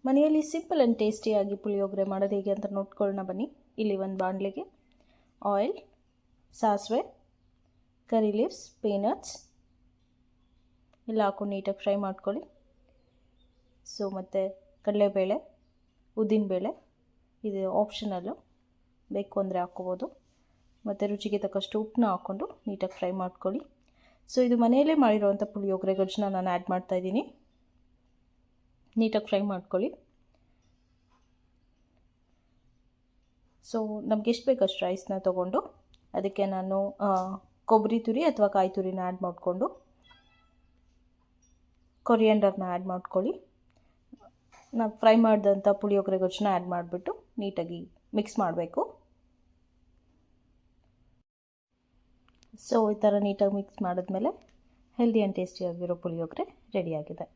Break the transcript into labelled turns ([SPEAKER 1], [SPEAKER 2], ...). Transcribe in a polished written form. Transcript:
[SPEAKER 1] ಮನೆಯಲ್ಲಿ simple and ಟೇಸ್ಟಿಯಾಗಿ ಪುಳಿಯೋಗರೆ ಮಾಡೋದು ಹೇಗೆ ಅಂತ ನೋಡ್ಕೊಳ್ಳೋಣ ಬನ್ನಿ. ಇಲ್ಲಿ ಒಂದು ಬಾಣಲೆಗೆ ಆಯಿಲ್, ಸಾಸಿವೆ, ಕರಿ ಲೀವ್ಸ್, ಪೀನಟ್ಸ್ ಎಲ್ಲ ಹಾಕೊಂಡು ನೀಟಾಗಿ ಫ್ರೈ ಮಾಡ್ಕೊಳ್ಳಿ. ಮತ್ತು ಕಡಲೆಬೇಳೆ, ಉದ್ದಿನಬೇಳೆ ಇದು ಆಪ್ಷನಲ್ಲು, ಬೇಕು ಅಂದರೆ ಹಾಕ್ಕೋಬೋದು. ಮತ್ತು ರುಚಿಗೆ ತಕ್ಕಷ್ಟು ಉಪ್ಪನ್ನ ಹಾಕ್ಕೊಂಡು ನೀಟಾಗಿ ಫ್ರೈ ಮಾಡ್ಕೊಳ್ಳಿ. ಇದು ಮನೆಯಲ್ಲೇ ಮಾಡಿರೋವಂಥ ಪುಳಿಯೋಗರೆ ಗೊಜ್ಜನ್ನ ನಾನು ಆ್ಯಡ್ ಮಾಡ್ತಾಯಿದ್ದೀನಿ. ನೀಟಾಗಿ ಫ್ರೈ ಮಾಡ್ಕೊಳ್ಳಿ. ನಮ್ಗೆ ಎಷ್ಟು ಬೇಕಷ್ಟು ರೈಸ್ನ ತೊಗೊಂಡು ಅದಕ್ಕೆ ನಾನು ಕೊಬ್ಬರಿ ತುರಿ ಅಥವಾ ಕಾಯಿ ತುರಿನ ಆ್ಯಡ್ ಮಾಡಿಕೊಂಡು ಕೊರಿಯಂಡರ್ನ ಆ್ಯಡ್ ಮಾಡ್ಕೊಳ್ಳಿ. ನಾವು ಫ್ರೈ ಮಾಡಿದಂಥ ಪುಳಿಯೋಗರೆ ಗೊಜ್ಜನ್ನ ಆ್ಯಡ್ ಮಾಡಿಬಿಟ್ಟು ನೀಟಾಗಿ ಮಿಕ್ಸ್ ಮಾಡಬೇಕು. ಈ ಥರ ನೀಟಾಗಿ ಮಿಕ್ಸ್ ಮಾಡಿದ್ಮೇಲೆ ಹೆಲ್ದಿ ಆ್ಯಂಡ್ ಟೇಸ್ಟಿಯಾಗಿರೋ ಪುಳಿಯೋಗರೆ ರೆಡಿಯಾಗಿದೆ.